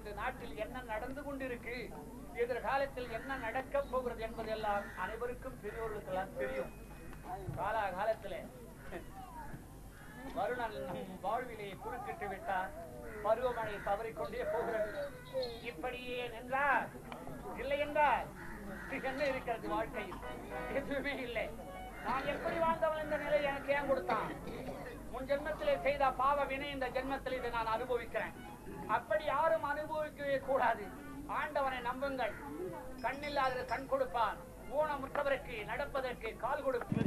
இந்த நாட்டில் என்ன நடந்து கொண்டிருக்கு, எதிர்காலத்தில் என்ன நடக்கப் போகிறது என்பதெல்லாம் அனைவருக்கும் பெரியோர்களுக்கெல்லாம் தெரியும். காலகாலத்தில் வருணன் நம் வாழ்விலே குறுக்கிட்டு விட்டார். பருவமழை தவறிக்கொண்டே போகிறது. இப்படியே நின்றார் இல்லை என்றால் என்ன இருக்கிறது? வாழ்க்கையில் எதுவுமே இல்லை. நான் எப்படி வாழ்ந்தவன் இந்த நிலை எனக்கு ஏன் கொடுத்தான்? முன் ஜென்மத்திலே செய்த பாவ வினை இந்த ஜென்மத்தில் இதை நான் அனுபவிக்கிறேன். அப்படி யாரும் அனுபவிக்கவே கூடாது. ஆண்டவனை நம்புங்கள். கண்ணில்லாத கண் கொடுப்பான். ஊனமுற்றவருக்கு நடப்பதற்கு கால் கொடுப்பார்.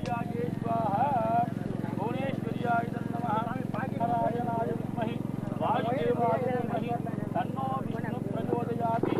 தன்னோ விஷ்ணு பிரச்சோதயாதி.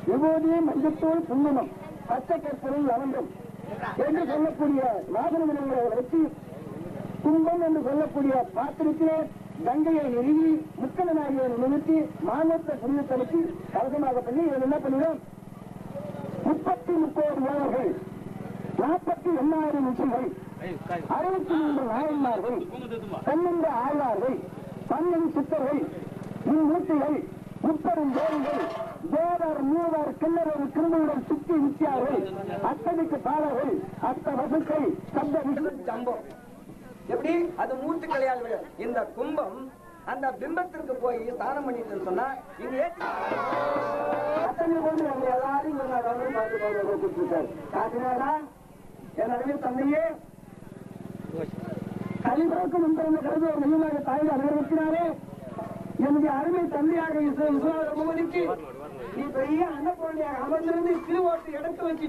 விபூதி மஞ்சத்தூள் புன்னமம் பச்சை கற்பனை அவன்றம் என்று சொல்லக்கூடிய வாகன நிலையங்களை வச்சு கும்பம் என்று சொல்லக்கூடிய பாத்திரத்திலே கங்கையை நிறுவி முக்கணநாயகியை நிறுத்தி மாநிலத்தை புண்ணியத்தனுக்கு கவசமாக பண்ணி இவன் என்ன பண்ணிடும் 30 மாணவர்கள் 48,000 ரிஷிகள் 63 நாயன்மார்கள் 12 ஆழ்வார்கள் 12 சித்தர்கள் மும்மூர்த்திகள் 30 தேவர்கள் தேவர் மூவர் கிண்ணவர் கிருந்துடன் சுற்றி வித்தியார்கள் அத்தனைக்கு பாடர்கள் அத்த வசுக்கள் சப்த ஜம்பம் எப்படி அது மூர்த்திகளையால் இந்த கும்பம் அந்த பிம்பத்திற்கு போய் ஸ்நானம் பண்ணிட்டு சொன்னா இங்க அத்தனை கொண்டு நம்ம எல்லாரும் பார்த்து காட்டினாரா என் அறிவில் தந்தையே கலிபிறக்கு முன்பிறந்த கருது ஒரு மையமாக தாய் அனுபவிக்கிறாரே என்னுடைய அருமை தந்தையாக விஸ்வநாத பூபதிக்கு நீ பெரிய அன்னப்பூர்ணியாக அமர்ந்திருந்து திருவோட்டு எடுத்து வச்சு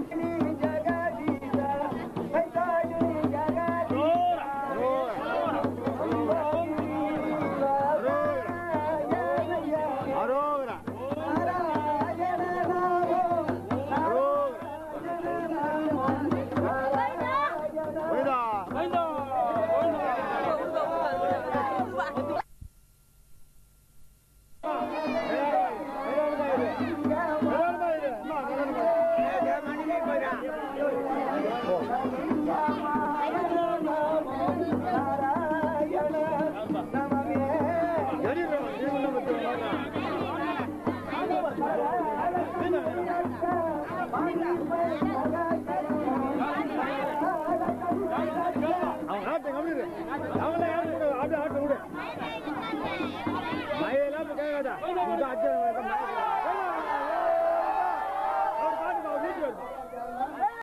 மழையெல்லாம்